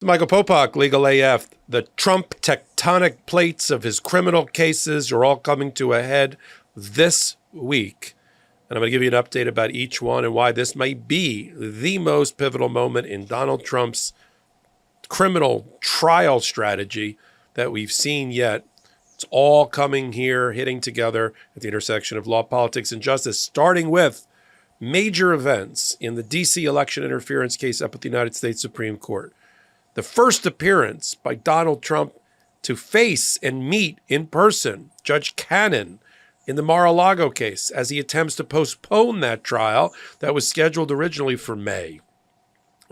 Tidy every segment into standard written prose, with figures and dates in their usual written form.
Michael Popak, Legal AF. The Trump tectonic plates of his criminal cases are all coming to a head this week. And I'm going to give you an update about each one and why this might be the most pivotal moment in Donald Trump's criminal trial strategy that we've seen yet. It's all coming here, hitting together at the intersection of law, politics, and justice, starting with major events in the D.C. election interference case up at the United States Supreme Court. The first appearance by Donald Trump to face and meet in person Judge Cannon in the Mar-a-Lago case as he attempts to postpone that trial that was scheduled originally for May.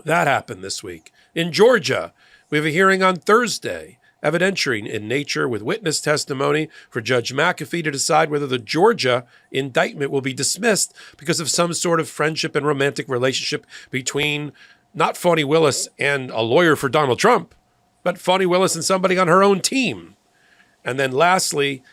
That happened this week. In Georgia, we have a hearing on Thursday, evidentiary in nature with witness testimony for Judge McAfee to decide whether the Georgia indictment will be dismissed because of some sort of friendship and romantic relationship between not Fani Willis and a lawyer for Donald Trump, but Fani Willis and somebody on her own team. And then lastly,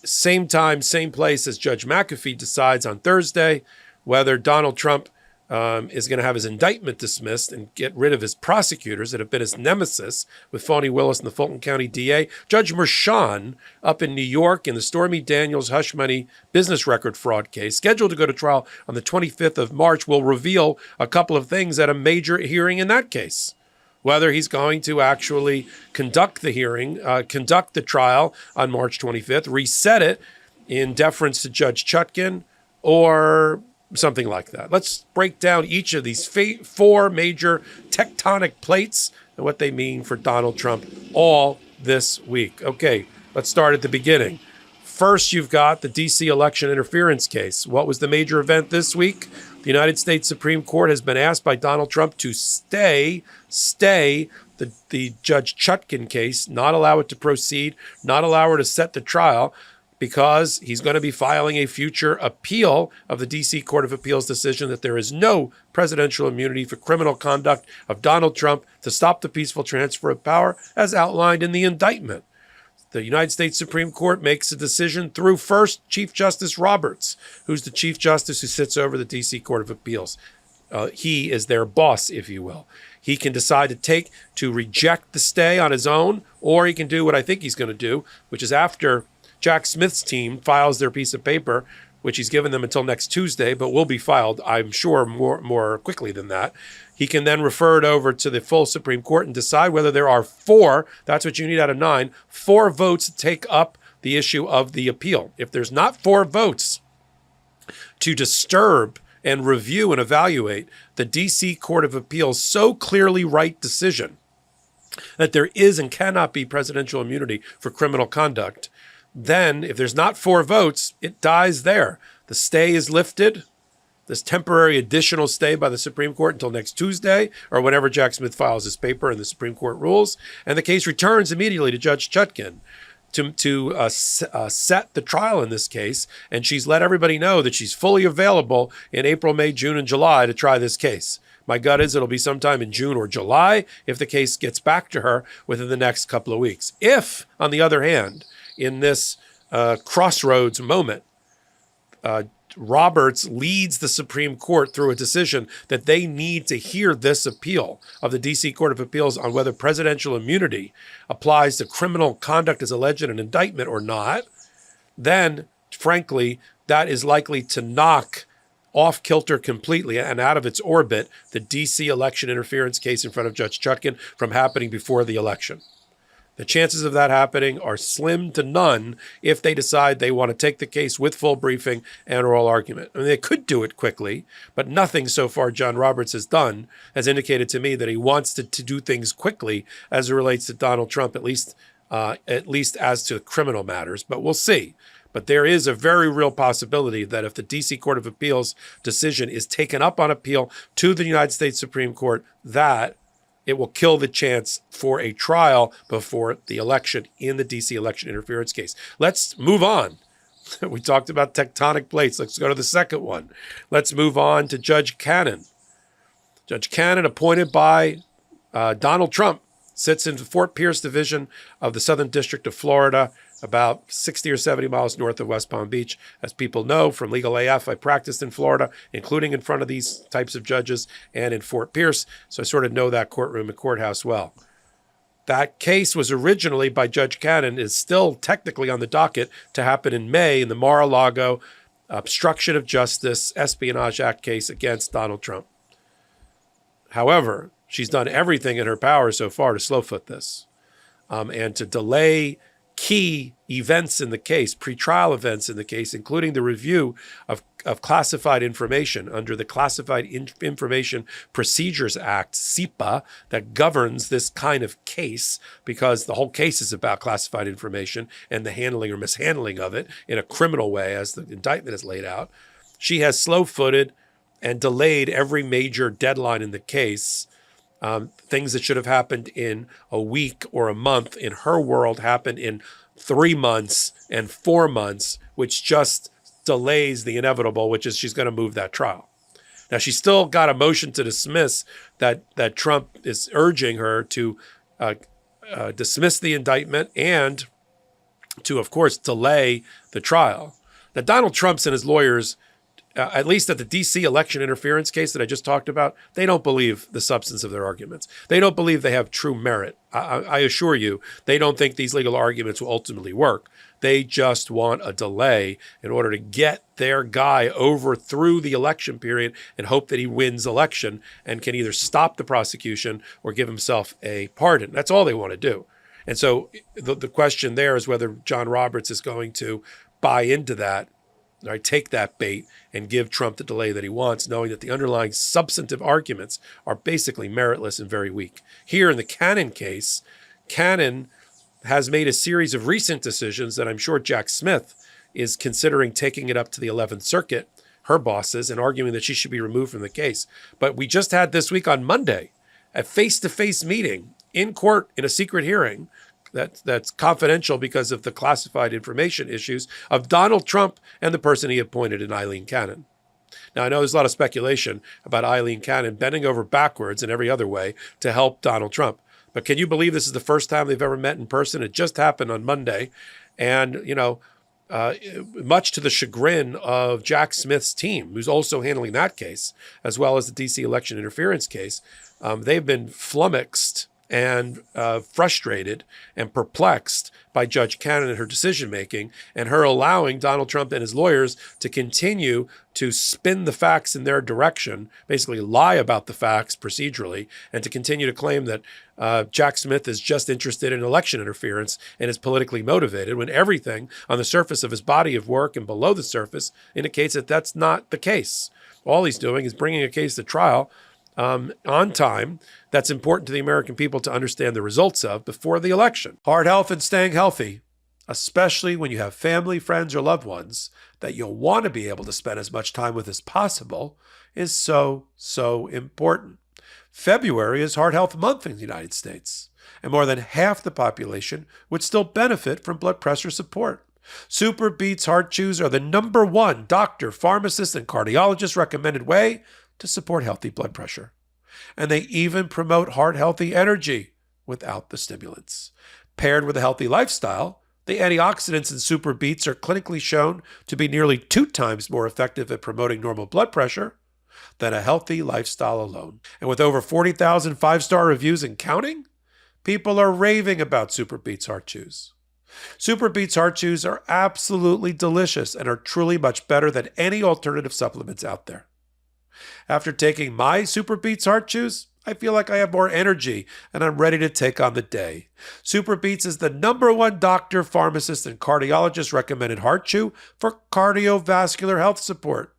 same time, same place as Judge McAfee decides on Thursday whether Donald Trump is going to have his indictment dismissed and get rid of his prosecutors that have been his nemesis with Fani Willis and the Fulton County DA. Judge Merchan up in New York in the Stormy Daniels hush money business record fraud case, scheduled to go to trial on the 25th of March, will reveal a couple of things at a major hearing in that case. Whether he's going to actually conduct the hearing, conduct the trial on March 25th, reset it in deference to Judge Chutkan, or something like that. Let's break down each of these four major tectonic plates and what they mean for Donald Trump all this week. Okay, let's start at the beginning. First, you've got the D.C. election interference case. What was the major event this week? The United States Supreme Court has been asked by Donald Trump to stay the Judge Chutkan case, not allow it to proceed, not allow her to set the trial, because he's going to be filing a future appeal of the D.C. Court of Appeals decision that there is no presidential immunity for criminal conduct of Donald Trump to stop the peaceful transfer of power as outlined in the indictment. The United States Supreme Court makes a decision through first Chief Justice Roberts, who's the Chief Justice who sits over the D.C. Court of Appeals. He is their boss, if you will. He can decide to reject the stay on his own, or he can do what I think he's going to do, which is after Jack Smith's team files their piece of paper, which he's given them until next Tuesday, but will be filed, I'm sure, more quickly than that. He can then refer it over to the full Supreme Court and decide whether there are four, that's what you need out of 9, 4 votes to take up the issue of the appeal. If there's not 4 votes to disturb and review and evaluate the D.C. Court of Appeals so clearly right decision that there is and cannot be presidential immunity for criminal conduct, then if there's not 4 votes, it dies there. The stay is lifted, this temporary additional stay by the Supreme Court until next Tuesday, or whenever Jack Smith files his paper and the Supreme Court rules, and the case returns immediately to Judge Chutkan to set the trial in this case, and she's let everybody know that she's fully available in April, May, June, and July to try this case. My gut is it'll be sometime in June or July if the case gets back to her within the next couple of weeks. If, on the other hand, in this crossroads moment, Roberts leads the Supreme Court through a decision that they need to hear this appeal of the D.C. Court of Appeals on whether presidential immunity applies to criminal conduct as alleged in an indictment or not, then, frankly, that is likely to knock off kilter completely and out of its orbit the D.C. election interference case in front of Judge Chutkan from happening before the election. The chances of that happening are slim to none if they decide they want to take the case with full briefing and oral argument. I mean, they could do it quickly, but nothing so far John Roberts has done has indicated to me that he wants to do things quickly as it relates to Donald Trump, at least as to criminal matters. But we'll see. But there is a very real possibility that if the D.C. Court of Appeals decision is taken up on appeal to the United States Supreme Court, that it will kill the chance for a trial before the election in the D.C. election interference case. Let's move on. We talked about tectonic plates. Let's go to the second one. Let's move on to Judge Cannon. Judge Cannon, appointed by Donald Trump, sits in the Fort Pierce Division of the Southern District of Florida, about 60 or 70 miles north of West Palm Beach. As people know from Legal AF, I practiced in Florida, including in front of these types of judges and in Fort Pierce, so I sort of know that courtroom and courthouse well. That case was originally by Judge Cannon, is still technically on the docket to happen in May in the Mar-a-Lago obstruction of justice Espionage Act case against Donald Trump. However, she's done everything in her power so far to slowfoot this and to delay key events in the case, pretrial events in the case, including the review of classified information under the Classified Information Procedures Act, CIPA, that governs this kind of case, because the whole case is about classified information and the handling or mishandling of it in a criminal way, as the indictment is laid out. She has slow-footed and delayed every major deadline in the case. Things that should have happened in a week or a month in her world happened in 3 months and 4 months, which just delays the inevitable, which is she's going to move that trial. Now, she's still got a motion to dismiss that Trump is urging her to dismiss the indictment and to, of course, delay the trial. Now, Donald Trump and his lawyers, at least at the D.C. election interference case that I just talked about, they don't believe the substance of their arguments. They don't believe they have true merit. I assure you, they don't think these legal arguments will ultimately work. They just want a delay in order to get their guy over through the election period and hope that he wins election and can either stop the prosecution or give himself a pardon. That's all they want to do. And so the question there is whether John Roberts is going to buy into that, right, take that bait and give Trump the delay that he wants, knowing that the underlying substantive arguments are basically meritless and very weak. Here in the Cannon case, Cannon has made a series of recent decisions that I'm sure Jack Smith is considering taking it up to the 11th Circuit, her bosses, and arguing that she should be removed from the case. But we just had this week on Monday a face-to-face meeting in court in a secret hearing that's confidential because of the classified information issues of Donald Trump and the person he appointed in Eileen Cannon. Now, I know there's a lot of speculation about Eileen Cannon bending over backwards in every other way to help Donald Trump. But can you believe this is the first time they've ever met in person? It just happened on Monday. And, much to the chagrin of Jack Smith's team, who's also handling that case, as well as the D.C. election interference case, they've been flummoxed and frustrated and perplexed by Judge Cannon and her decision-making, and her allowing Donald Trump and his lawyers to continue to spin the facts in their direction, basically lie about the facts procedurally, and to continue to claim that Jack Smith is just interested in election interference and is politically motivated, when everything on the surface of his body of work and below the surface indicates that that's not the case. All he's doing is bringing a case to trial on time that's important to the American people to understand the results of before the election. Heart health and staying healthy, especially when you have family, friends, or loved ones that you'll want to be able to spend as much time with as possible, is so, so important. February is Heart Health Month in the United States, and more than half the population would still benefit from blood pressure support. SuperBeets Heart Chews are the #1 doctor, pharmacist, and cardiologist recommended way to support healthy blood pressure. And they even promote heart-healthy energy without the stimulants. Paired with a healthy lifestyle, the antioxidants in SuperBeets are clinically shown to be nearly 2 times more effective at promoting normal blood pressure than a healthy lifestyle alone. And with over 40,000 5-star reviews and counting, people are raving about SuperBeets Heart Chews. SuperBeets Heart Chews are absolutely delicious and are truly much better than any alternative supplements out there. After taking my SuperBeets Heart Chews, I feel like I have more energy and I'm ready to take on the day. SuperBeets is the #1 doctor, pharmacist, and cardiologist recommended heart chew for cardiovascular health support.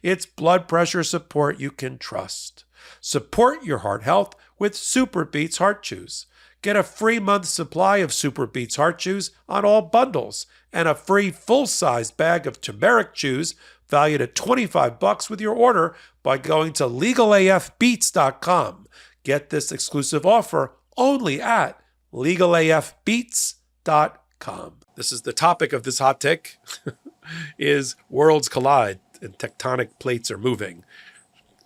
It's blood pressure support you can trust. Support your heart health with SuperBeets Heart Chews. Get a free month's supply of SuperBeets Heart Chews on all bundles and a free full-size bag of turmeric chews valued at $25 with your order by going to LegalAFBeats.com. Get this exclusive offer only at LegalAFBeats.com. This is the topic of this hot take, is worlds collide and tectonic plates are moving.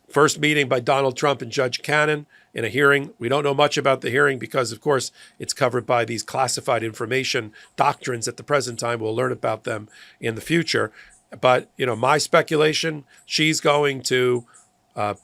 First meeting by Donald Trump and Judge Cannon in a hearing. We don't know much about the hearing because, of course, it's covered by these classified information doctrines at the present time. We'll learn about them in the future. But, my speculation, she's going to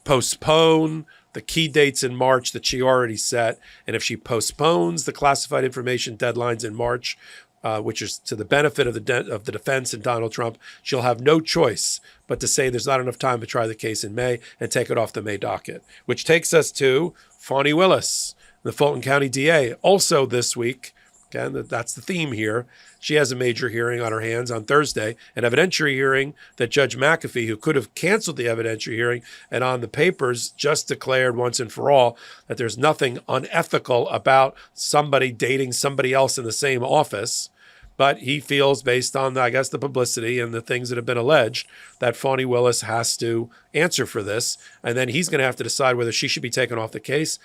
postpone the key dates in March that she already set. And if she postpones the classified information deadlines in March, which is to the benefit of the defense and Donald Trump, she'll have no choice but to say there's not enough time to try the case in May and take it off the May docket, which takes us to Fani Willis, the Fulton County DA. Also this week, again, that's the theme here, she has a major hearing on her hands on Thursday, an evidentiary hearing that Judge McAfee, who could have canceled the evidentiary hearing and on the papers just declared once and for all that there's nothing unethical about somebody dating somebody else in the same office. But he feels, based on, I guess, the publicity and the things that have been alleged, that Fani Willis has to answer for this. And then he's going to have to decide whether she should be taken off the case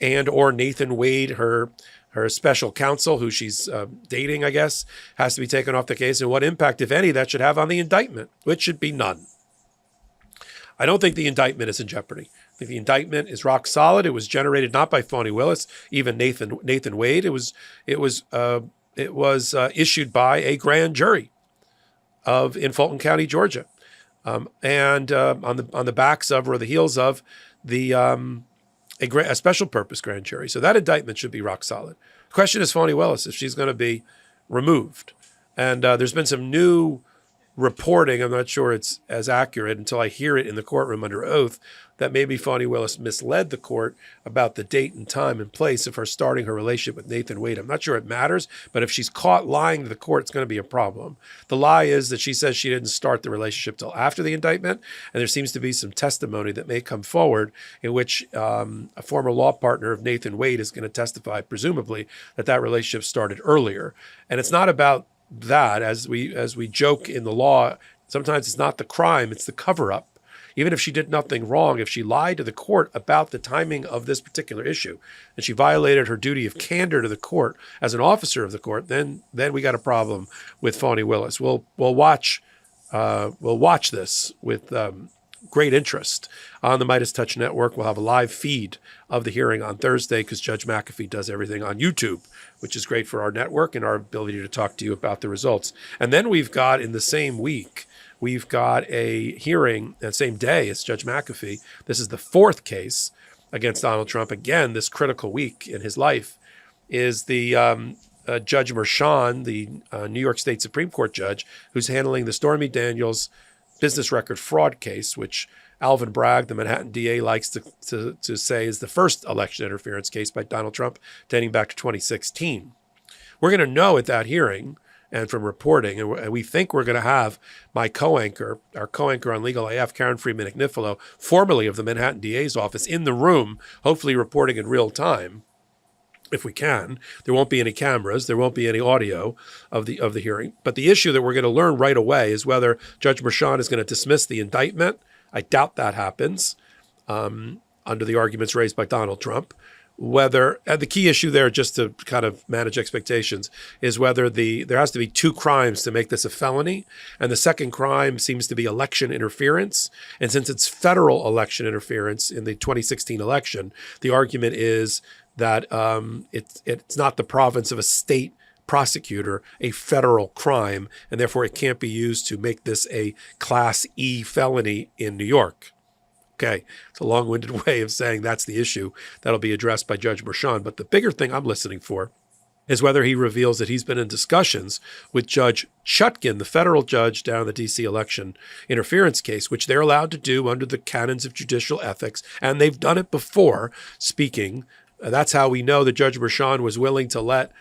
and or Nathan Wade, her special counsel, who she's dating, I guess, has to be taken off the case, and what impact, if any, that should have on the indictment, which should be none. I don't think the indictment is in jeopardy. I think the indictment is rock solid. It was generated not by Fani Willis, even Nathan Wade. It was issued by a grand jury in Fulton County, Georgia, and on the backs of or the heels of a special purpose grand jury. So that indictment should be rock solid. The question is Fani Willis, if she's going to be removed. And there's been some new reporting, I'm not sure it's as accurate until I hear it in the courtroom under oath, that maybe Fani Willis misled the court about the date and time and place of her starting her relationship with Nathan Wade. I'm not sure it matters, but if she's caught lying to the court, it's going to be a problem. The lie is that she says she didn't start the relationship till after the indictment, and there seems to be some testimony that may come forward in which a former law partner of Nathan Wade is going to testify, presumably, that relationship started earlier. And it's not about that, as we joke in the law, sometimes it's not the crime, it's the cover-up. Even if she did nothing wrong, if she lied to the court about the timing of this particular issue, and she violated her duty of candor to the court as an officer of the court, then we got a problem with Fani Willis. We'll watch this with great interest on the MeidasTouch network. We'll have a live feed of the hearing on Thursday because Judge McAfee does everything on YouTube, which is great for our network and our ability to talk to you about the results. And then we've got, in the same week, we've got a hearing that same day as Judge McAfee. This is the fourth case against Donald Trump. Again, this critical week in his life is the Judge Merchan, the New York State Supreme Court judge, who's handling the Stormy Daniels business record fraud case, which Alvin Bragg, the Manhattan DA, likes to say is the first election interference case by Donald Trump dating back to 2016. We're going to know at that hearing, and from reporting, and we think we're going to have my co-anchor, our co-anchor on Legal AF, Karen Friedman-Agnifilo, formerly of the Manhattan DA's office, in the room, hopefully reporting in real time, if we can. There won't be any cameras. There won't be any audio of the hearing. But the issue that we're going to learn right away is whether Judge Merchan is going to dismiss the indictment. I doubt that happens under the arguments raised by Donald Trump. Whether the key issue there, just to kind of manage expectations, is whether there has to be two crimes to make this a felony, and the second crime seems to be election interference. And since it's federal election interference in the 2016 election, the argument is that it's not the province of a state prosecutor, a federal crime, and therefore it can't be used to make this a Class E felony in New York. Okay, it's a long-winded way of saying that's the issue that'll be addressed by Judge Merchan. But the bigger thing I'm listening for is whether he reveals that he's been in discussions with Judge Chutkan, the federal judge down in the D.C. election interference case, which they're allowed to do under the canons of judicial ethics, and they've done it before, speaking. That's how we know that Judge Merchan was willing to let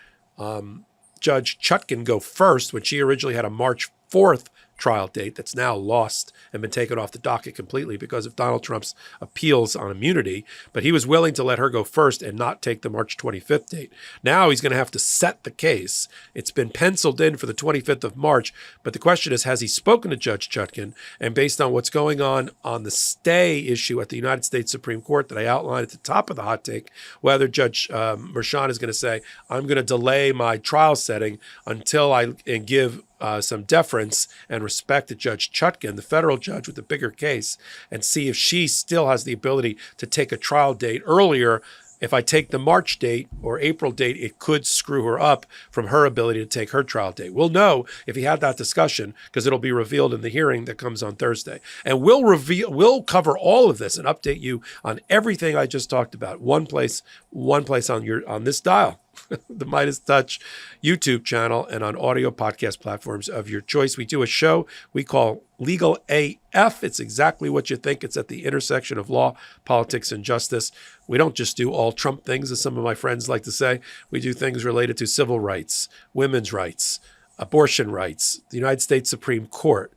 Judge Chutkan go first when she originally had a March 4th trial date that's now lost and been taken off the docket completely because of Donald Trump's appeals on immunity. But he was willing to let her go first and not take the March 25th date. Now he's going to have to set the case. It's been penciled in for the 25th of March. But the question is, has he spoken to Judge Chutkan? And based on what's going on the stay issue at the United States Supreme Court that I outlined at the top of the hot take, whether Judge Merchan is going to say, I'm going to delay my trial setting until I give some deference and respect to Judge Chutkan, the federal judge with the bigger case, and see if she still has the ability to take a trial date earlier if I take the March date or April date, it could screw her up from her ability to take her trial date. We'll know if he had that discussion because it'll be revealed in the hearing that comes on Thursday. And we'll cover all of this and update you on everything I just talked about. One place on this dial. The MeidasTouch YouTube channel and on audio podcast platforms of your choice. We do a show we call Legal AF. It's exactly what you think. It's at the intersection of law, politics, and justice. We don't just do all Trump things, as some of my friends like to say. We do things related to civil rights, women's rights, abortion rights, the United States Supreme Court,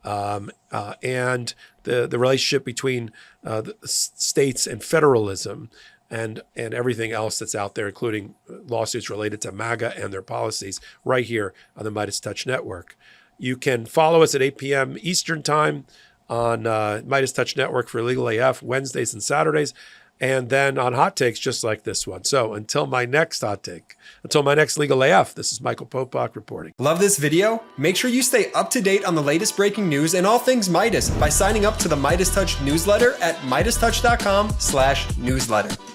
and the relationship between the states and federalism, and everything else that's out there, including lawsuits related to MAGA and their policies, right here on the MeidasTouch Network. You can follow us at 8 p.m. Eastern Time on MeidasTouch Network for Legal AF, Wednesdays and Saturdays, and then on Hot Takes just like this one. So until my next Hot Take, until my next Legal AF, this is Michael Popok reporting. Love this video? Make sure you stay up to date on the latest breaking news and all things Meidas by signing up to the MeidasTouch newsletter at MeidasTouch.com/newsletter.